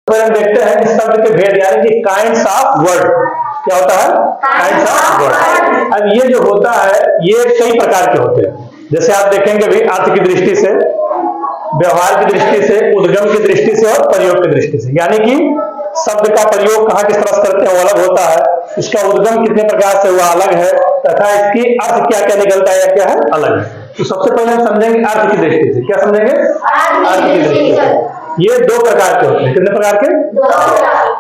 पर हम देखते हैं कि शब्द के भेद यानी कि काइंड्स ऑफ वर्ड। क्या होता है? Kinds of word. अब ये जो होता है ये कई प्रकार के होते हैं। जैसे आप देखेंगे भी अर्थ की दृष्टि से, व्यवहार की दृष्टि से, उद्गम की दृष्टि से और प्रयोग की दृष्टि से। यानी कि शब्द का प्रयोग कहाँ किस तरह से करते हैं वो अलग होता है, इसका उद्गम कितने प्रकार से हुआ अलग है, तथा इसकी अर्थ क्या क्या निकलता है या क्या है अलग है। तो सबसे पहले हम समझेंगे अर्थ की दृष्टि से। क्या समझेंगे? अर्थ की दृष्टि से। ये दो प्रकार के होते हैं। कितने प्रकार के?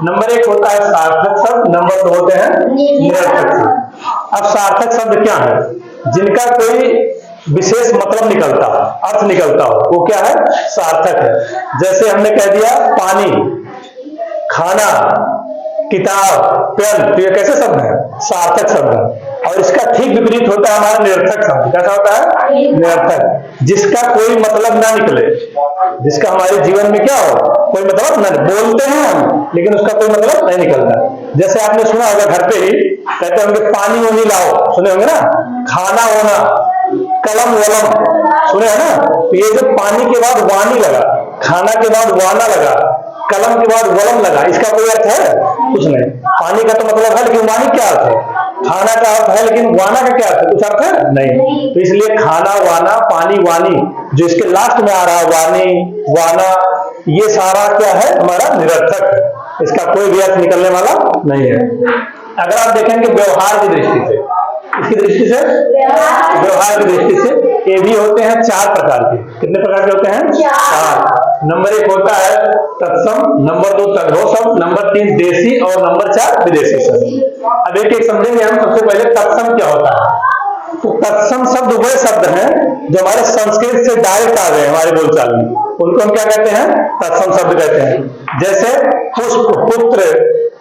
नंबर एक होता है सार्थक शब्द, नंबर दो होते हैं निरर्थक शब्द। अब सार्थक शब्द क्या है? जिनका कोई विशेष मतलब निकलता, अर्थ निकलता हो, वो क्या है? सार्थक है। जैसे हमने कह दिया पानी, खाना, किताब, पेन, तो ये कैसे शब्द है? सार्थक शब्द है। और इसका ठीक विपरीत होता है हमारा निरर्थक शब्द। कैसा होता है? निरर्थक। जिसका कोई मतलब ना निकले, जिसका हमारे जीवन में क्या हो, कोई मतलब ना, बोलते हैं हम लेकिन उसका कोई मतलब नहीं निकलता। जैसे आपने सुना होगा घर पे ही कहते होंगे पानी वानी लाओ, सुने होंगे ना, खाना होना, कलम वलम, सुने है ना। तो ये जो पानी के बाद वानी लगा, खाना के बाद वाना लगा, कलम के बाद वलम लगा, इसका कोई अर्थ है? कुछ नहीं। पानी का तो मतलब है लेकिन वानी क्या अर्थ है? खाना का अर्थ है लेकिन वाना का क्या अर्थ है? कुछ अर्थ है? नहीं। तो इसलिए खाना, वाना, पानी, वानी, जो इसके लास्ट में आ रहा है वानी, वाना, ये सारा क्या है? हमारा निरर्थक है। इसका कोई भी अर्थ निकलने वाला नहीं है। अगर आप देखेंगे व्यवहार की दृष्टि से, इसकी दृष्टि से, व्यवहार की दृष्टि से, ये भी होते हैं चार प्रकार के। कितने प्रकार के होते हैं? चार। नंबर एक होता है तत्सम, नंबर दो तद्भव शब्द, नंबर तीन देशी और नंबर चार विदेशी शब्द। अब एक एक समझेंगे हम। सबसे पहले तत्सम क्या होता है? तो तत्सम शब्द वह शब्द हैं जो हमारे संस्कृत से डायरेक्ट आ गए हमारे बोलचाल में, उनको हम क्या कहते हैं? तत्सम शब्द कहते हैं। जैसे पुष्प, पुत्र,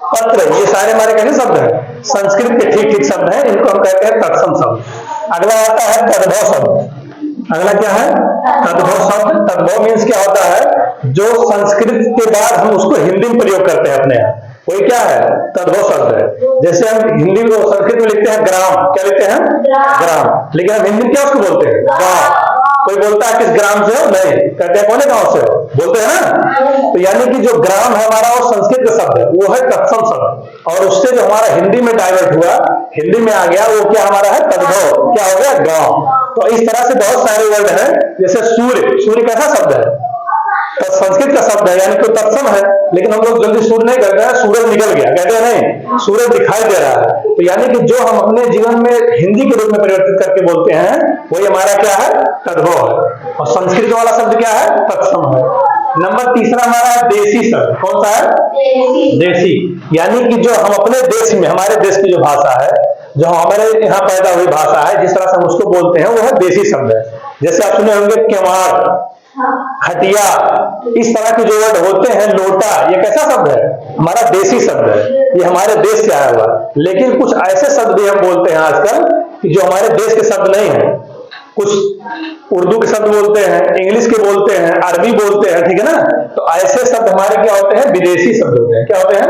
पत्र, ये सारे हमारे कैसे शब्द हैं? संस्कृत के ठीक ठीक शब्द हैं, इनको हम कहते हैं तत्सम शब्द। अगला आता है तद्भव शब्द। अगला क्या है? तद्भव शब्द। तद्भव मीन्स क्या होता है? जो संस्कृत के बाद हम उसको हिंदी में प्रयोग करते हैं अपने यहाँ, वही क्या है? तद्भव शब्द है। जैसे हम हिंदी में संस्कृत में लिखते हैं ग्राम, क्या लिखते हैं? ग्राम। लेकिन हम हिंदी में क्या उसको बोलते हैं? गांव। कोई बोलता है किस ग्राम से हो? नहीं, कहते हैं कौन गांव से हो, बोलते हैं ना। तो यानी कि जो ग्राम है हमारा वो संस्कृत का शब्द है, वो है तत्सम शब्द। और उससे जो हमारा हिंदी में डाइवर्ट हुआ, हिंदी में आ गया, वो क्या हमारा है? तद्भव। क्या हो गया? गांव। तो इस तरह से बहुत सारे वर्ड हैं। जैसे सूर्य, सूर्य कैसा शब्द है? तो संस्कृत का शब्द है, यानी कि तत्सम है, लेकिन हम लोग जल्दी सूर्य नहीं कहते हैं, सूरज निकल गया कहते हैं, नहीं, सूरज दिखाई दे रहा है। तो यानी कि जो हम अपने जीवन में हिंदी के रूप में परिवर्तित करके बोलते हैं वही हमारा क्या है? तद्भव है। और संस्कृत वाला शब्द क्या है? तत्सम है। नंबर तीसरा हमारा है देशी शब्द। कौन सा है? देशी। यानी कि जो हम अपने देश में, हमारे देश की जो भाषा है, जो हमारे यहाँ पैदा हुई भाषा है, जिस तरह से हम उसको बोलते हैं वो है देशी शब्द है। जैसे आप सुने होंगे केवाड़, खटिया, इस तरह के जो वर्ड होते हैं, लोटा, ये कैसा शब्द है? हमारा देशी शब्द है, ये हमारे देश से आया हुआ। लेकिन कुछ ऐसे शब्द भी हम बोलते हैं आजकल कि जो हमारे देश के शब्द नहीं है। कुछ उर्दू के शब्द बोलते हैं, इंग्लिश के बोलते हैं, अरबी बोलते हैं, ठीक है ना। तो ऐसे शब्द हमारे क्या होते हैं? विदेशी शब्द होते हैं। क्या होते हैं?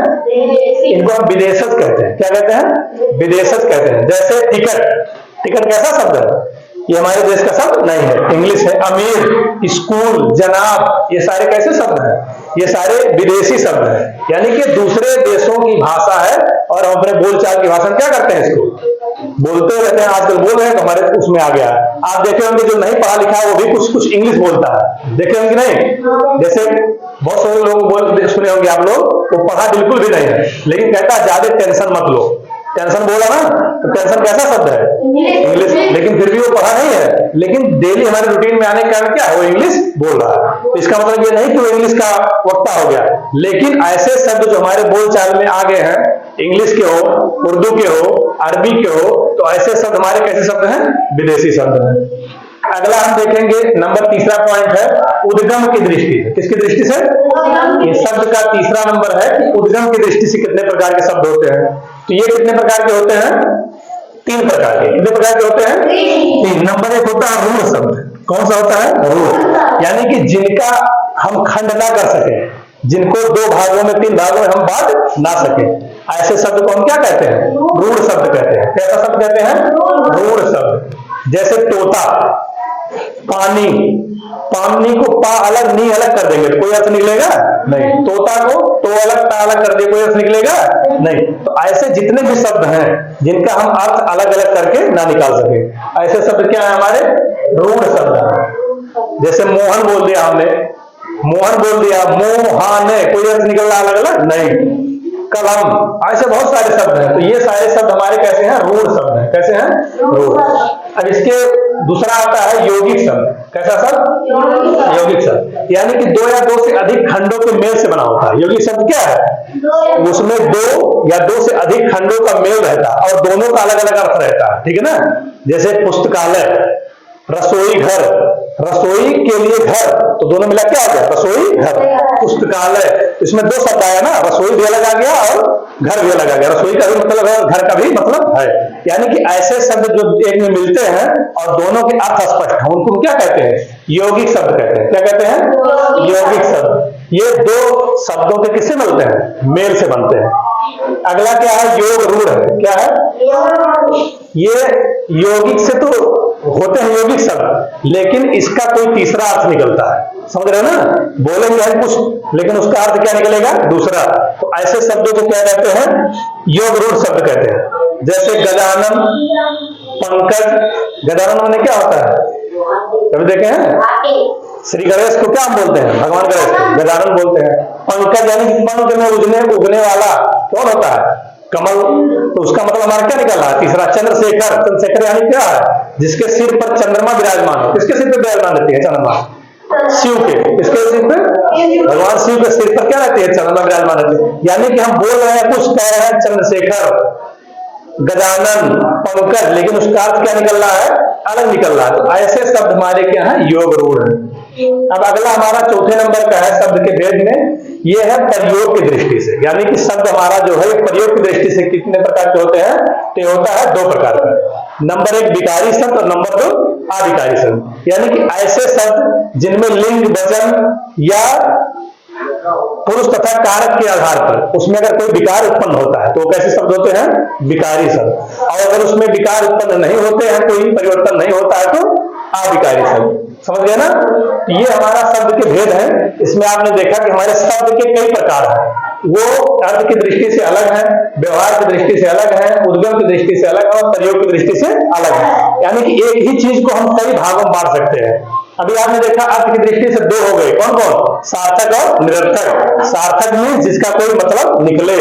इनको हम विदेशज कहते हैं। क्या कहते हैं? विदेशज कहते हैं। जैसे टिकट, टिकट कैसा शब्द है? ये हमारे देश का शब्द नहीं है, इंग्लिश है। अमीर, स्कूल, जनाब, ये सारे कैसे शब्द हैं? ये सारे विदेशी शब्द हैं। यानी कि दूसरे देशों की भाषा है और हम अपने बोलचाल की भाषा में क्या करते हैं? इसको बोलते रहते हैं। आजकल बोल रहे हैं तो हमारे उसमें आ गया। आप देखे होंगे जो नहीं पढ़ा लिखा है वो भी कुछ कुछ इंग्लिश बोलता है, देखे होंगे नहीं? जैसे बहुत सारे लोग सुने होंगे आप लोग, वो पढ़ा बिल्कुल भी नहीं है लेकिन कहता है ज्यादा टेंशन मत लो। टेंशन बोला ना, तो टेंशन कैसा शब्द है? इंग्लिश। लेकिन फिर भी वो पढ़ा नहीं है, लेकिन डेली हमारे रूटीन में आने के कारण क्या है? वो इंग्लिश बोल रहा है। तो इसका मतलब ये नहीं कि वो इंग्लिश का वक्ता हो गया, लेकिन ऐसे शब्द जो हमारे बोलचाल में आ गए हैं, इंग्लिश के हो, उर्दू के हो, अरबी के हो, तो ऐसे शब्द हमारे कैसे शब्द हैं? विदेशी शब्द हैं। अगला हम देखेंगे, नंबर तीसरा पॉइंट है उद्गम की दृष्टि से। किसकी दृष्टि से? ये शब्द का तीसरा नंबर है कि उद्गम की दृष्टि से कितने प्रकार के शब्द होते हैं। तो ये कितने प्रकार के होते हैं? तीन प्रकार के। कितने प्रकार के होते हैं? तीन। नंबर एक होता है रूढ़ शब्द। कौन सा होता है? रूढ़। यानी कि जिनका हम खंड ना कर सके, जिनको दो भागों में, तीन भागों में हम बांट ना सके, ऐसे शब्द को हम क्या कहते हैं? रूढ़ शब्द कहते हैं। कैसा शब्द कहते हैं? रूढ़ शब्द। जैसे तोता, पानी, पानी को पा अलग नी अलग कर देंगे तो कोई अर्थ निकलेगा नहीं। तोता को तो अलग ता अलग कर दिए, कोई अर्थ निकलेगा नहीं। तो ऐसे जितने भी शब्द हैं जिनका हम अर्थ अलग अलग करके ना निकाल सके, ऐसे शब्द क्या है हमारे? रूढ़ शब्द। जैसे मोहन बोल दिया हमने, मोहन बोल दिया, मोहान, कोई अर्थ निकल रहा अलग अलग नहीं। कलम, ऐसे बहुत सारे शब्द हैं। तो ये सारे शब्द हमारे कैसे हैं? रूढ़ शब्द हैं। कैसे हैं? रूढ़। अब इसके दूसरा आता है यौगिक शब्द। कैसा शब्द? यौगिक शब्द, यानी कि दो या दो से अधिक खंडों के मेल से बना होता है। यौगिक शब्द क्या है? उसमें दो या दो से अधिक खंडों का मेल रहता है और दोनों का अलग अलग अर्थ रहता है, ठीक है ना? जैसे पुस्तकालय, रसोई घर, रसोई के लिए घर, तो दोनों मिला क्या आ गया? रसोई घर। पुस्तकालय, इसमें दो शब्द आया ना, रसोई भी अलग आ गया और घर भी अलग आ गया। रसोई का भी मतलब है और घर का भी मतलब है। यानी कि ऐसे शब्द जो एक में मिलते हैं और दोनों के अर्थ स्पष्ट हैं, उनको क्या कहते हैं? यौगिक शब्द कहते हैं। क्या कहते हैं? यौगिक शब्द। ये दो शब्दों के किससे मिलते हैं? मेल से बनते हैं। अगला क्या है? योग रूढ़ है। क्या है? ये यौगिक से तो होते हैं यौगिक शब्द, लेकिन इसका कोई तीसरा अर्थ निकलता है। समझ रहे हो ना? बोलेंगे हम कुछ, लेकिन उसका अर्थ क्या निकलेगा? दूसरा। तो ऐसे शब्दों को क्या कहते हैं? योग रूढ़ शब्द कहते हैं। जैसे गजानन, पंकज। गजानन माने क्या होता है? कभी देखे हैं? श्री गणेश को क्या हम बोलते हैं? भगवान गणेश को गजानन बोलते हैं। पंकज यानी कि पंख में उगने वाला कौन होता है? कमल। तो उसका मतलब हमारा क्या निकल रहा है? तीसरा। चंद्रशेखर, चंद्रशेखर यानी क्या है? जिसके सिर पर चंद्रमा विराजमान हो। किसके सिर पर विराजमान रहती है चंद्रमा? शिव के। किसके सिर पे? भगवान शिव के सिर पर क्या रहती है? चंद्रमा विराजमान रहती है। यानी कि हम बोल रहे हैं, कुछ कह रहे हैं चंद्रशेखर, गजानन, पंकज, लेकिन उसका अर्थ क्या निकल रहा है? अलग निकल रहा है। तो ऐसे शब्द हमारे क्या है? योग रूढ़ है। अब अगला हमारा चौथे नंबर का है शब्द के भेद में, ये है प्रयोग की दृष्टि से। यानी कि शब्द हमारा जो है प्रयोग की दृष्टि से कितने प्रकार के होते हैं? तो होता है दो प्रकार का। नंबर एक विकारी शब्द और नंबर दो अविकारी शब्द। यानी कि ऐसे शब्द जिनमें लिंग, वचन या पुरुष तथा कारक के आधार पर उसमें अगर कोई विकार उत्पन्न होता है तो वो कैसे शब्द होते हैं? विकारी शब्द। और अगर उसमें विकार उत्पन्न नहीं होते हैं, कोई परिवर्तन नहीं होता है, तो अविकारी शब्द। समझ गए ना? ये हमारा शब्द के भेद है। इसमें आपने देखा कि हमारे शब्द के कई प्रकार हैं। वो अर्थ की दृष्टि से अलग है, व्यवहार की दृष्टि से अलग है, उद्गम की दृष्टि से अलग है और प्रयोग की दृष्टि से अलग है। यानी कि एक ही चीज को हम कई भागों में बांट सकते हैं। अभी आपने देखा अर्थ की दृष्टि से दो हो गए। कौन कौन? सार्थक और निरर्थक। सार्थक मीन्स जिसका कोई मतलब निकले,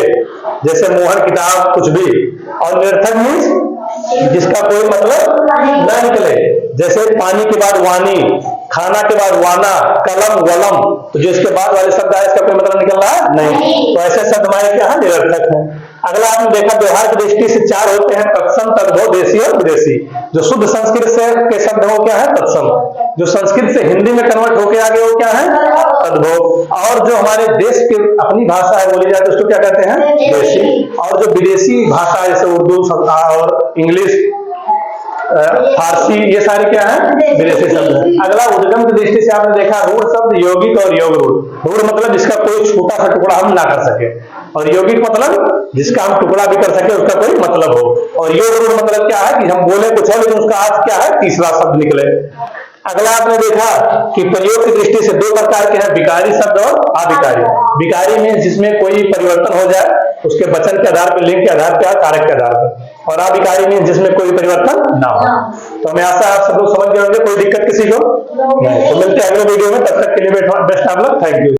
जैसे मोहन किताब, कुछ भी। और निरर्थक मीन्स जिसका कोई मतलब न निकले, जैसे पानी के बाद वानी, खाना के बाद वाना, कलम, वलम। तो जो इसके बाद वाले शब्द आए इसका कोई मतलब निकल रहा है? नहीं। तो ऐसे शब्द हमारे क्या है? निरर्थक है। अगला आपने देखा व्यवहार की दृष्टि से चार होते हैं, तत्सम, तद्भव, देशी और विदेशी। जो शुद्ध संस्कृत से के शब्द वो क्या है? तत्सम। जो संस्कृत से हिंदी में कन्वर्ट होके आ गए वो क्या है? तद्भव। और जो हमारे देश की अपनी भाषा है बोली जाए तो उसको क्या कहते हैं? देशी। और जो विदेशी भाषा है जैसे उर्दू और इंग्लिश, फारसी, ये सारे क्या है? विदेशी शब्द है। अगला उद्गम की दृष्टि से आपने देखा रूढ़ शब्द, यौगिक और योग रूढ़। रूढ़ मतलब जिसका कोई छोटा सा टुकड़ा हम ना कर सके, और यौगिक मतलब जिसका हम टुकड़ा भी कर सके, उसका कोई मतलब हो। और योग रूढ़ मतलब क्या है कि हम बोले कुछ है लेकिन उसका अर्थ क्या है? तीसरा शब्द निकले। अगला आपने देखा कि प्रयोग की दृष्टि से दो प्रकार के हैं, विकारी शब्द और अविकारी। विकारी में जिसमें कोई परिवर्तन हो जाए, उसके वचन के आधार पर, लिंग के आधार पर, कारक के आधार पर। और अविकारी में जिसमें कोई परिवर्तन ना हो। तो हमें आशा आप सब लोग समझ गए होंगे। कोई दिक्कत किसी को नहीं। तो मिलते हैं अगले वीडियो में, तब तक के लिए बेस्ट आप लोग। Thank you.